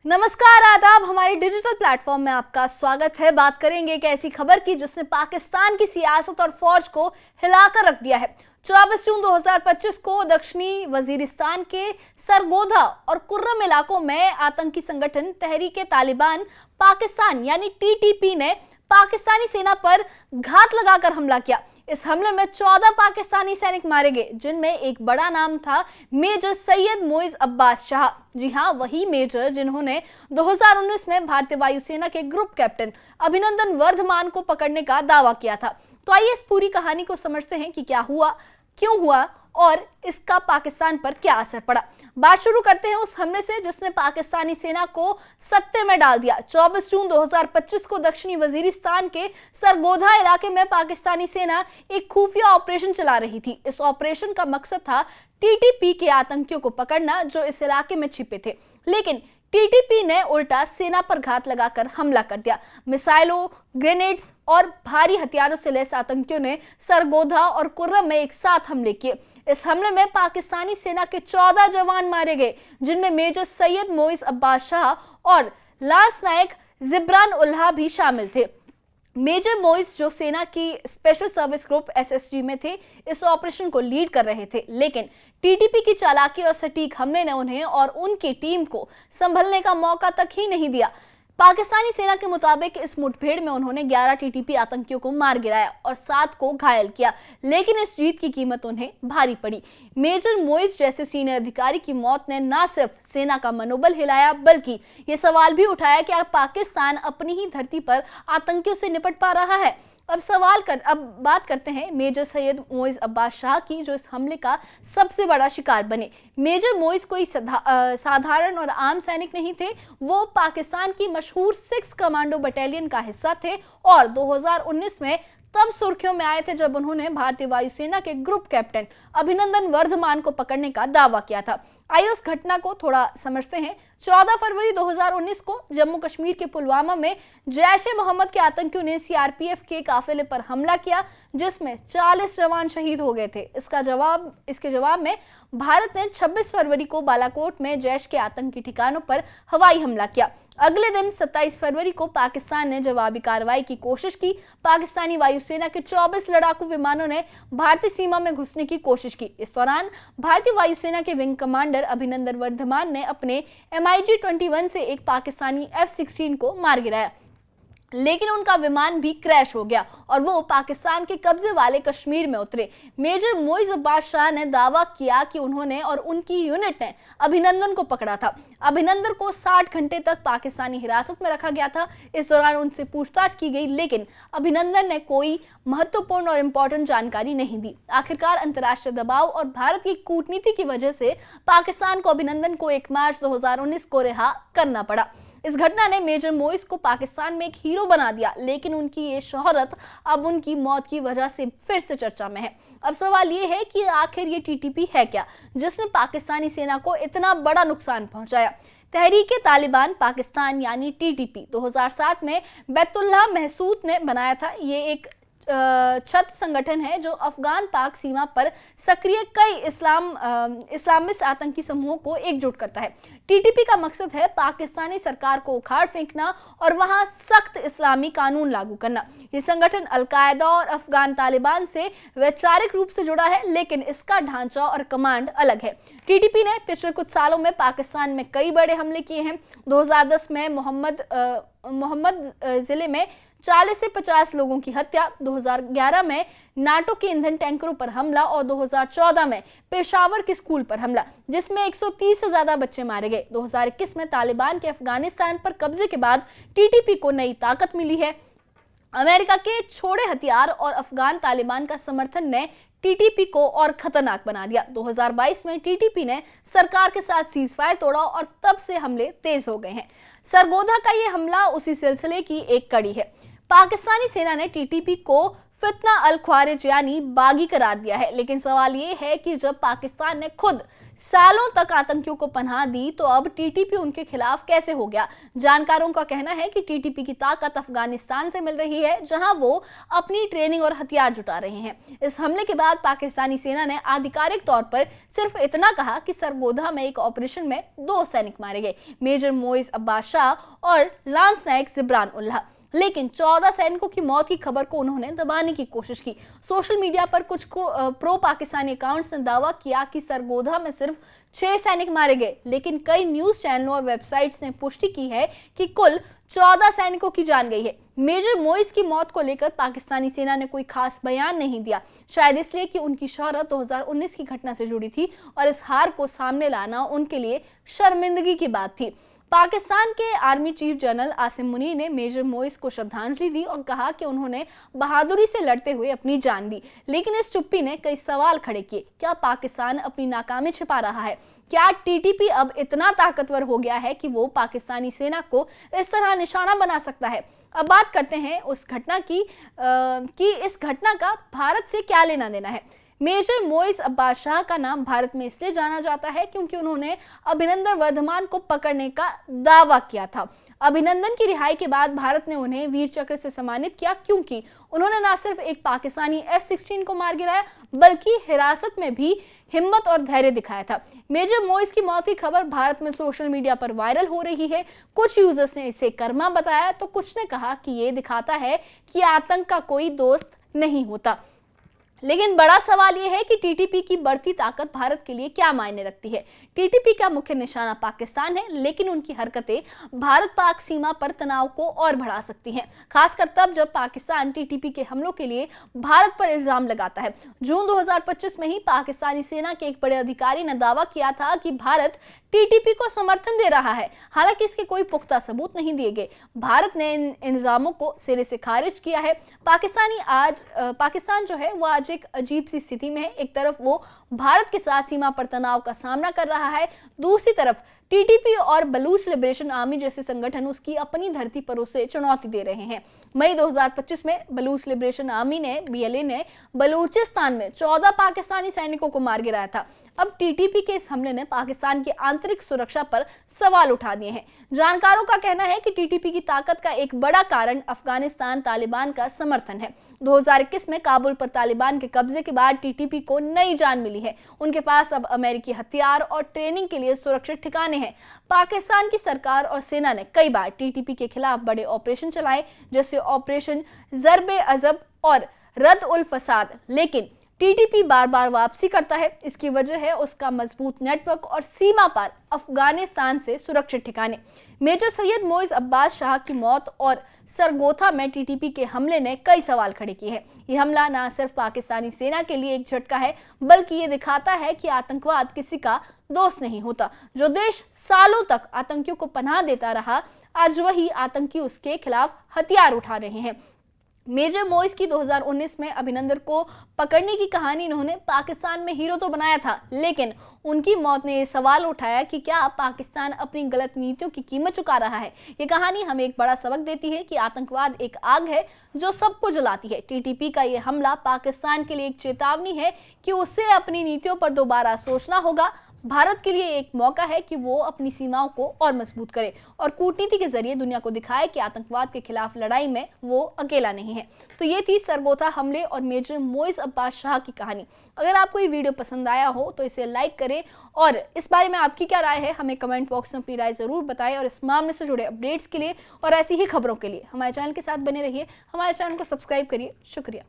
नमस्कार, आदाब। हमारे डिजिटल प्लेटफॉर्म में आपका स्वागत है। बात करेंगे एक ऐसी खबर की जिसने पाकिस्तान की सियासत और फौज को हिलाकर रख दिया है। 24 जून 2025 को दक्षिणी वजीरिस्तान के सरगोधा और कुर्रम इलाकों में आतंकी संगठन तहरीक तालिबान पाकिस्तान यानी टीटीपी ने पाकिस्तानी सेना पर घात लगाकर हमला किया। इस हमले में 14 पाकिस्तानी सैनिक मारे गए, जिनमें एक बड़ा नाम था मेजर सैयद मोइज अब्बास शाह। जी हां, वही मेजर जिन्होंने 2019 में भारतीय वायुसेना के ग्रुप कैप्टन अभिनंदन वर्धमान को पकड़ने का दावा किया था। तो आइए इस पूरी कहानी को समझते हैं कि क्या हुआ, क्यों हुआ और इसका पाकिस्तान पर क्या असर पड़ा। बात शुरू करते हैं उस हमले से जिसने पाकिस्तानी सेना को सत्ते में डाल दिया। 24 जून 2025 को दक्षिणी वजीरिस्तान के सरगोधा इलाके में पाकिस्तानी सेना एक खुफिया ऑपरेशन चला रही थी। इस ऑपरेशन का मकसद था टीटीपी के आतंकियों को पकड़ना जो इस इलाके में छिपे थे, लेकिन टीटीपी ने उल्टा सेना पर घात लगाकर हमला कर दिया। मिसाइलों, ग्रेनेड्स और भारी हथियारों से लैस आतंकियों ने सरगोधा और कुर्रम में एक साथ हमले किए। इस हमले में पाकिस्तानी सेना के 14 जवान मारे गए, जिनमें मेजर सैयद मोइज अब्बास शाह और लांस नायक जिब्रान उल्हा भी शामिल थे। मेजर मोइज जो सेना की स्पेशल सर्विस ग्रुप एसएसजी में थे, इस ऑपरेशन को लीड कर रहे थे, लेकिन टीटीपी की चालाकी और सटीक हमले ने उन्हें और उनकी टीम को संभलने का मौका तक ही नहीं दिया। पाकिस्तानी सेना के मुताबिक इस मुठभेड़ में उन्होंने 11 टीटीपी आतंकियों को मार गिराया और 7 को घायल किया, लेकिन इस जीत की कीमत उन्हें भारी पड़ी। मेजर मोइज जैसे सीनियर अधिकारी की मौत ने न सिर्फ सेना का मनोबल हिलाया, बल्कि ये सवाल भी उठाया कि अब पाकिस्तान अपनी ही धरती पर आतंकियों से निपट पा रहा है। अब बात करते हैं मेजर सैयद मोइज अब्बास शाह की, जो इस हमले का सबसे बड़ा शिकार बने। मेजर मोइज कोई साधारण और आम सैनिक नहीं थे। वो पाकिस्तान की मशहूर 6 कमांडो बटालियन का हिस्सा थे और 2019 में तब सुर्खियों में आए थे जब उन्होंने भारतीय वायुसेना के ग्रुप कैप्टन अभिनंदन वर्धमान को पकड़ने का दावा किया था। आइए उस घटना को थोड़ा समझते हैं। 14 फरवरी 2019 को जम्मू कश्मीर के पुलवामा में जैश-ए-मोहम्मद के आतंकियों ने सीआरपीएफ के काफिले पर हमला किया, जिसमें 40 जवान शहीद हो गए थे। इसके जवाब में भारत ने 26 फरवरी को बालाकोट में जैश के आतंकी ठिकानों पर हवाई हमला किया। अगले दिन 27 फरवरी को पाकिस्तान ने जवाबी कार्रवाई की कोशिश की। पाकिस्तानी वायुसेना के 24 लड़ाकू विमानों ने भारतीय सीमा में घुसने की कोशिश की। इस दौरान भारतीय वायुसेना के विंग कमांडर अभिनंदन वर्धमान ने अपने MiG-21 से एक पाकिस्तानी F-16 को मार गिराया, लेकिन उनका विमान भी क्रैश हो गया और वो पाकिस्तान के कब्जे वाले कश्मीर में उतरे। मेजर मोइज अब्बास शाह ने दावा किया कि उन्होंने और उनकी यूनिट ने अभिनंदन को पकड़ा था। अभिनंदन को 60 घंटे तक पाकिस्तानी हिरासत में रखा गया था। इस दौरान उनसे पूछताछ की गई, लेकिन अभिनंदन ने कोई महत्वपूर्ण और इम्पोर्टेंट जानकारी नहीं दी। आखिरकार अंतर्राष्ट्रीय दबाव और भारत की कूटनीति की वजह से पाकिस्तान को अभिनंदन को 1 मार्च 2019 को रिहा करना पड़ा। इस घटना ने मेजर मोइज को पाकिस्तान में एक हीरो बना दिया, लेकिन उनकी ये शोहरत अब उनकी मौत की वजह से फिर से चर्चा में है। अब सवाल ये है कि आखिर ये टीटीपी है क्या, जिसने पाकिस्तानी सेना को इतना बड़ा नुकसान पहुंचाया। तहरीक तालिबान पाकिस्तान यानी टीटीपी 2007 में बैतुल्लाह महसूद ने बनाया था। ये एक छत्र संगठन है जो अफगान पाक सीमा पर सक्रिय कई इस्लामिस्ट आतंकी समूहों को एकजुट करता है। टीटीपी का मकसद है पाकिस्तानी सरकार को उखाड़ फेंकना और वहां सख्त इस्लामी कानून लागू करना। ये संगठन अल-कायदा और अफगान तालिबान से वैचारिक रूप से जुड़ा है, लेकिन इसका ढांचा और कमांड अलग है। टीटीपी ने पिछले कुछ सालों में पाकिस्तान में कई बड़े हमले किए हैं। 2010 में मोहम्मद जिले में 40 से 50 लोगों की हत्या, 2011 में नाटो के ईंधन टैंकरों पर हमला और 2014 में पेशावर के स्कूल पर हमला, जिसमें 130 से ज्यादा बच्चे मारे गए। 2021 में तालिबान के अफगानिस्तान पर कब्जे के बाद टीटीपी को नई ताकत मिली है। अमेरिका के छोड़े हथियार और अफगान तालिबान का समर्थन ने टीटीपी को और खतरनाक बना दिया। 2022 में टीटीपी ने सरकार के साथ सीजफायर तोड़ा और तब से हमले तेज हो गए हैं। सरगोधा का ये हमला उसी सिलसिले की एक कड़ी है। पाकिस्तानी सेना ने टीटीपी को फितना अल ख्वारिज यानी बागी करार दिया है, लेकिन सवाल ये है कि जब पाकिस्तान ने खुद सालों तक आतंकियों को पनाह दी, तो अब टीटीपी उनके खिलाफ कैसे हो गया? जानकारों का कहना है कि टीटीपी की ताकत अफगानिस्तान से मिल रही है, जहां वो अपनी ट्रेनिंग और हथियार जुटा रहे हैं। इस हमले के बाद पाकिस्तानी सेना ने आधिकारिक तौर पर सिर्फ इतना कहा कि सरगोधा में एक ऑपरेशन में 2 सैनिक मारे गए, मेजर मोइज अब्बास शाह और लांस नायक जिब्रान उल्लाह। लेकिन 14 सैनिकों की मौत की खबर को उन्होंने दबाने की कोशिश की। सोशल मीडिया पर कुछ प्रो पाकिस्तानी अकाउंट्स ने दावा किया कि सरगोधा में सिर्फ 6 सैनिक मारे गए, लेकिन कई न्यूज चैनलों और वेबसाइट्स ने पुष्टि की है कि कुल 14 सैनिकों की जान गई है। मेजर मोइज की मौत को लेकर पाकिस्तानी सेना ने कोई खास बयान नहीं दिया, शायद इसलिए कि उनकी शोहरत 2019 की घटना से जुड़ी थी और इस हार को सामने लाना उनके लिए शर्मिंदगी की बात थी। पाकिस्तान के army chief general Asim Munir ने मेजर मोइज को श्रद्धांजलि दी और कहा कि उन्होंने बहादुरी से लड़ते हुए अपनी जान दी। लेकिन इस चुप्पी ने कई सवाल खड़े किए। क्या पाकिस्तान अपनी नाकामी छिपा रहा है? क्या टीटीपी अब इतना ताकतवर हो गया है कि वो पाकिस्तानी सेना को इस तरह निशाना बना सकता है? अब बात करते हैं उस घटना की कि इस घटना का भारत से क्या लेना देना है। मेजर मोइज अब्बास शाह का नाम भारत में इसलिए जाना जाता है क्योंकि उन्होंने अभिनंदन वर्धमान को पकड़ने का दावा किया था। अभिनंदन की रिहाई के बाद भारत ने उन्हें वीर चक्र से सम्मानित किया, क्योंकि उन्होंने न सिर्फ एक पाकिस्तानी F-16 को मार गिराया, बल्कि हिरासत में भी हिम्मत और धैर्य दिखाया था। मेजर मोइज की मौत की खबर भारत में सोशल मीडिया पर वायरल हो रही है। कुछ यूजर्स ने इसे कर्मा बताया, तो कुछ ने कहा कि ये दिखाता है कि आतंक का कोई दोस्त नहीं होता। लेकिन बड़ा सवाल यह है कि टीटीपी की बढ़ती ताकत भारत के लिए क्या मायने रखती है। टीटीपी का मुख्य निशाना पाकिस्तान है, लेकिन उनकी हरकतें भारत पाक सीमा पर तनाव को और बढ़ा सकती हैं, खासकर तब जब पाकिस्तान टीटीपी के हमलों के लिए भारत पर इल्जाम लगाता है। जून 2025 में ही पाकिस्तानी सेना के एक बड़े अधिकारी ने दावा किया था कि भारत टीटीपी को समर्थन दे रहा है, हालांकि इसके कोई पुख्ता सबूत नहीं दिए गए। भारत ने इन इल्जामों को सिरे से खारिज किया है। पाकिस्तान जो है वो आज एक अजीब सी स्थिति में है। एक तरफ वो भारत के साथ सीमा पर तनाव का सामना कर रहा है, दूसरी तरफ टीटीपी और बलूच लिबरेशन आर्मी जैसे संगठन उसकी अपनी धरती पर उसे चुनौती दे रहे हैं। मई 2025 में बलूच लिबरेशन आर्मी ने BLA ने बलूचिस्तान में 14 पाकिस्तानी सैनिकों को मार गिराया था। अब टीटीपी के इस हमले ने पाकिस्तान की आंतरिक सुरक्षा पर सवाल उठा दिए हैं। जानकारों का कहना है कि टीटीपी की ताकत का एक बड़ा कारण अफगानिस्तान तालिबान का समर्थन है। 2021 में काबुल पर तालिबान के कब्जे के बाद टीटीपी को नई जान मिली है। उनके पास अब अमेरिकी हथियार और ट्रेनिंग के लिए सुरक्षित ठिकाने हैं। पाकिस्तान की सरकार और सेना ने कई बार टीटीपी के खिलाफ बड़े ऑपरेशन चलाए, जैसे ऑपरेशन ज़र्ब-ए-अज़ब और रद-उल-फसाद, लेकिन टीटीपी बार बार वापसी करता है। इसकी वजह है उसका मजबूत नेटवर्क और सीमा पार अफगानिस्तान से सुरक्षित ठिकाने। मेजर सैयद मोइज अब्बास शाह की मौत और सरगोधा में टीटीपी के हमले ने कई सवाल खड़े किए हैं। यह हमला न सिर्फ पाकिस्तानी सेना के लिए एक झटका है, बल्कि ये दिखाता है कि आतंकवाद किसी का दोस्त नहीं होता। जो देश सालों तक आतंकियों को पनाह देता रहा, आज वही आतंकी उसके खिलाफ हथियार उठा रहे हैं। मेजर मोइज की 2019 में अभिनंदन को पकड़ने की कहानी इन्होंने पाकिस्तान में हीरो तो बनाया था, लेकिन उनकी मौत ने यह सवाल उठाया कि क्या पाकिस्तान अपनी गलत नीतियों की कीमत चुका रहा है। ये कहानी हमें एक बड़ा सबक देती है कि आतंकवाद एक आग है जो सबको जलाती है। टीटीपी का ये हमला पाकिस्तान के लिए एक चेतावनी है कि उसे अपनी नीतियों पर दोबारा सोचना होगा। भारत के लिए एक मौका है कि वो अपनी सीमाओं को और मजबूत करे और कूटनीति के जरिए दुनिया को दिखाए कि आतंकवाद के खिलाफ लड़ाई में वो अकेला नहीं है। तो ये थी सरगोधा हमले और मेजर मोइज अब्बास शाह की कहानी। अगर आपको ये वीडियो पसंद आया हो तो इसे लाइक करें और इस बारे में आपकी क्या राय है हमें कमेंट बॉक्स में अपनी राय जरूर बताएं। और इस मामले से जुड़े अपडेट्स के लिए और ऐसी ही खबरों के लिए हमारे चैनल के साथ बने रहिए। हमारे चैनल को सब्सक्राइब करिए। शुक्रिया।